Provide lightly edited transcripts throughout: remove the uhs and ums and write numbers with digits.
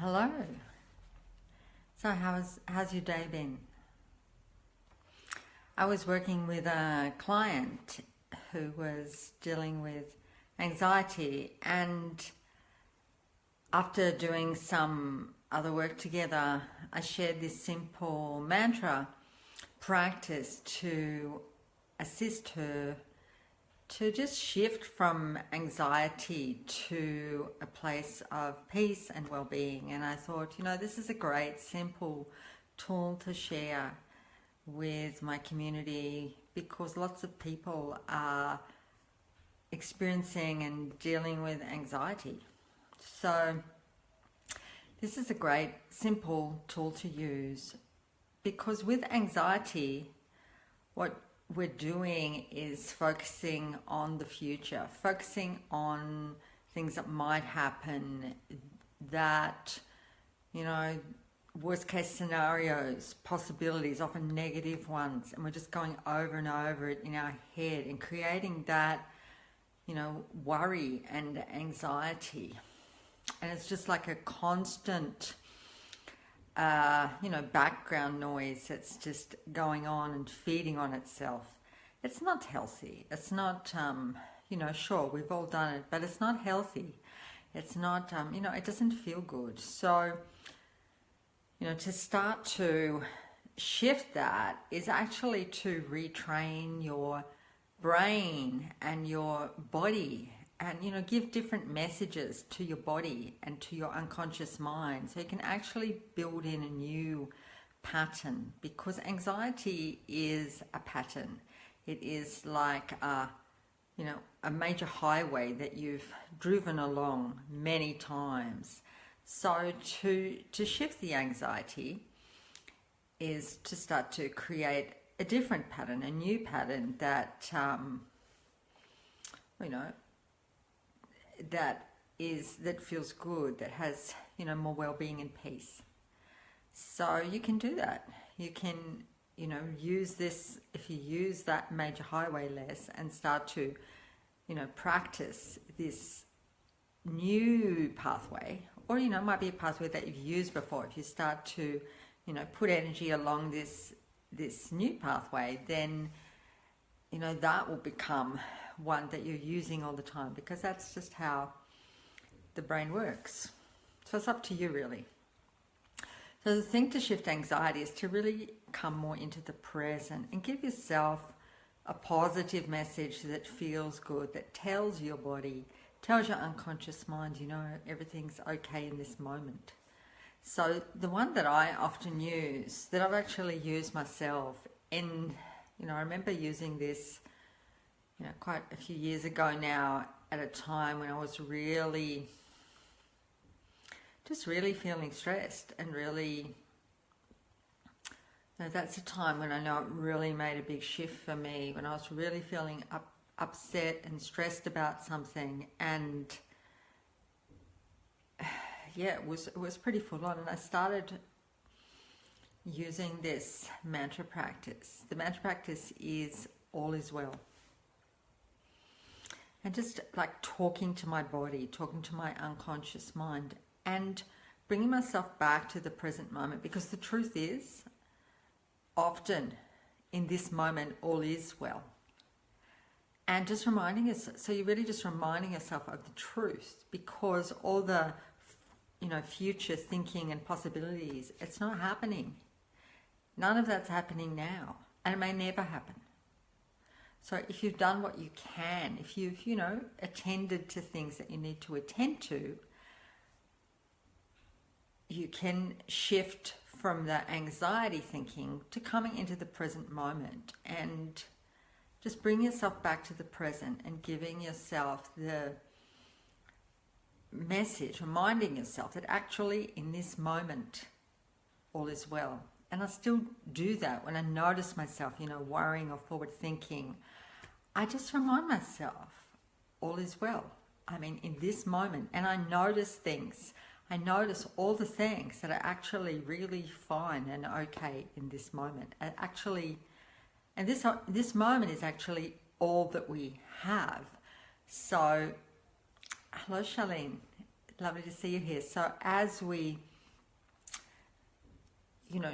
Hello. So how's your day been? I was working with a client who was dealing with anxiety, and after doing some other work together, I shared this simple mantra practice to assist her to just shift from anxiety to a place of peace and well-being. And I thought, this is a great simple tool to share with my community, because lots of people are experiencing and dealing with anxiety. So this is a great simple tool to use, because with anxiety, what we're doing is focusing on the future, focusing on things that might happen, that, worst case scenarios, possibilities, often negative ones, and we're just going over and over it in our head and creating that, worry and anxiety. And it's just like a constant background noise that's just going on and feeding on itself. It's not healthy. It's not, sure, we've all done it, but it's not healthy. It's not, it doesn't feel good. So, to start to shift that is actually to retrain your brain and your body, and give different messages to your body and to your unconscious mind, so you can actually build in a new pattern. Because anxiety is a pattern. It is like a major highway that you've driven along many times. So to shift the anxiety is to start to create a different pattern, a new pattern that that feels good, that has more well-being and peace. So you can do that. You can use this, if you use that major highway less and start to practice this new pathway, or it might be a pathway that you've used before. If you start to put energy along this new pathway, then that will become one that you're using all the time, because that's just how the brain works. So it's up to you, really. So the thing to shift anxiety is to really come more into the present and give yourself a positive message that feels good, that tells your body, tells your unconscious mind, everything's okay in this moment. So the one that I often use, that I've actually used myself, and I remember using this quite a few years ago now, at a time when I was really feeling stressed, and really, that's a time when I know it really made a big shift for me, when I was really feeling upset and stressed about something, and it was pretty full on. And I started using this mantra practice. The mantra practice is all is well. And just like talking to my body, talking to my unconscious mind, and bringing myself back to the present moment. Because the truth is, often in this moment, all is well. And just reminding us, so you're really just reminding yourself of the truth, because all the, future thinking and possibilities, it's not happening. None of that's happening now, and it may never happen. So if you've done what you can, if you've, attended to things that you need to attend to, you can shift from the anxiety thinking to coming into the present moment, and just bring yourself back to the present and giving yourself the message, reminding yourself that actually in this moment, all is well. And I still do that when I notice myself, worrying or forward thinking. I just remind myself, all is well. I mean, in this moment, and I notice things. I notice all the things that are actually really fine and okay in this moment. And this moment is actually all that we have. So, hello Charlene. Lovely to see you here. So as we,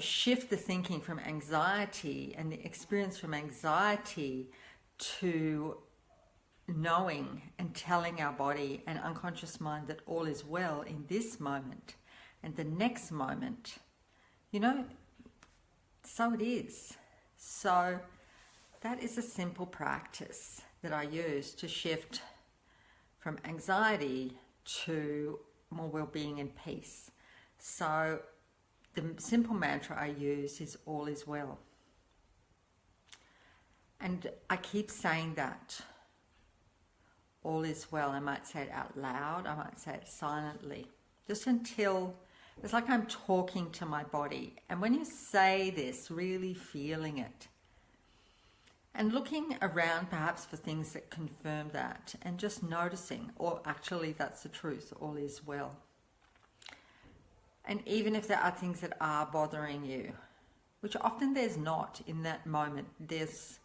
shift the thinking from anxiety and the experience from anxiety to knowing and telling our body and unconscious mind that all is well in this moment and the next moment, so it is. So that is a simple practice that I use to shift from anxiety to more well-being and peace. So the simple mantra I use is all is well. And I keep saying that. All is well. I might say it out loud. I might say it silently. Just until it's like I'm talking to my body. And when you say this, really feeling it. And looking around perhaps for things that confirm that. And just noticing, or actually that's the truth, all is well. And even if there are things that are bothering you, which often there's not in that moment, there's,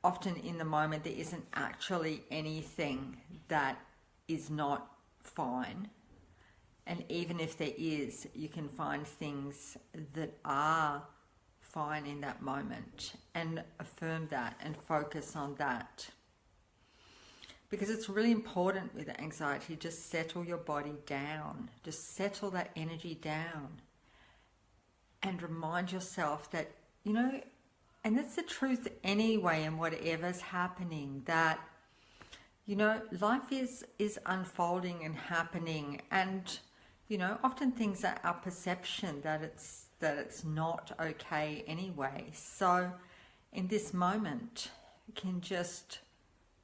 often in the moment there isn't actually anything that is not fine. And even if there is, you can find things that are fine in that moment and affirm that and focus on that. Because it's really important with anxiety, just settle your body down. Just settle that energy down. And remind yourself that, and that's the truth anyway in whatever's happening, that, life is unfolding and happening. And, often things are our perception that it's not okay anyway. So in this moment, you can just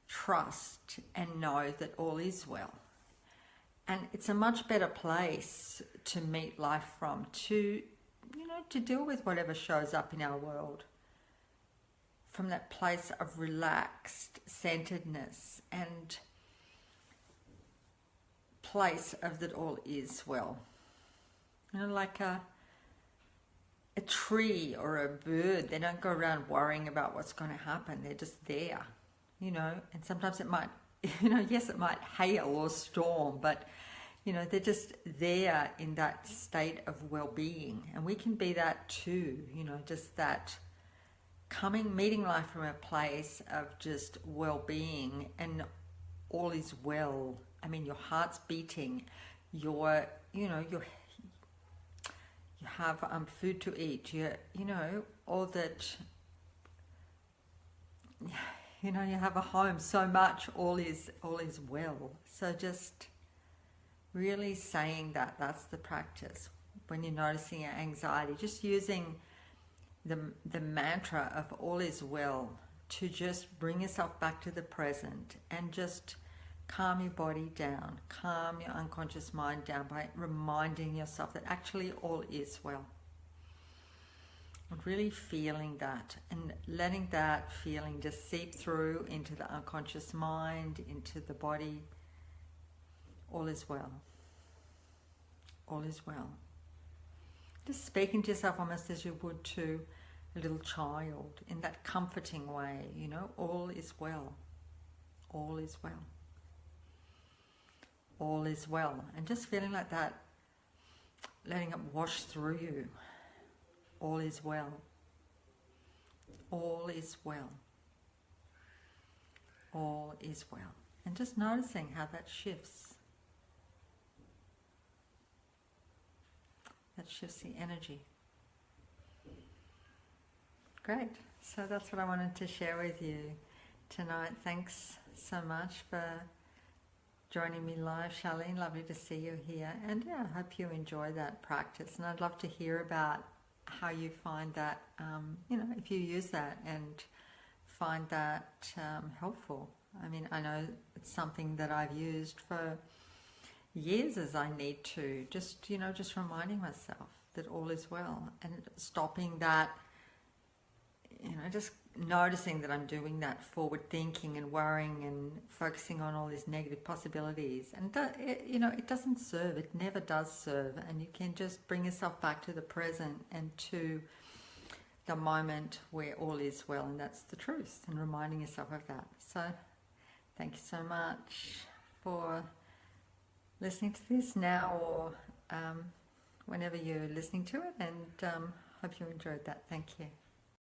trust and know that all is well. And it's a much better place to meet life from, to deal with whatever shows up in our world. From that place of relaxed centeredness and place of that all is well. Like a tree or a bird, they don't go around worrying about what's going to happen. They're just there, and sometimes it might, yes, it might hail or storm, but, they're just there in that state of well-being. And we can be that too, just that meeting life from a place of just well-being and all is well. I mean, your heart's beating, you have food to eat, all that, you have a home, so much, all is well. So just really saying that's the practice. When you're noticing your anxiety, just using the mantra of all is well to just bring yourself back to the present and just calm your body down, calm your unconscious mind down by reminding yourself that actually all is well. And really feeling that and letting that feeling just seep through into the unconscious mind, into the body. All is well. All is well. Just speaking to yourself almost as you would to a little child in that comforting way, all is well. All is well. All is well. And just feeling like that, letting it wash through you. All is well. All is well. All is well. And just noticing how that shifts. That shifts the energy. Great. So that's what I wanted to share with you tonight. Thanks so much for joining me live, Charlene. Lovely to see you here. And yeah, I hope you enjoy that practice. And I'd love to hear about how you find that, if you use that and find that helpful. I mean, I know it's something that I've used for years as I need to, just reminding myself that all is well and stopping that, just noticing that I'm doing that forward thinking and worrying and focusing on all these negative possibilities. And it doesn't serve, it never does serve. And you can just bring yourself back to the present and to the moment where all is well, and that's the truth, and reminding yourself of that. So thank you so much for listening to this now or whenever you're listening to it, and hope you enjoyed that. Thank you.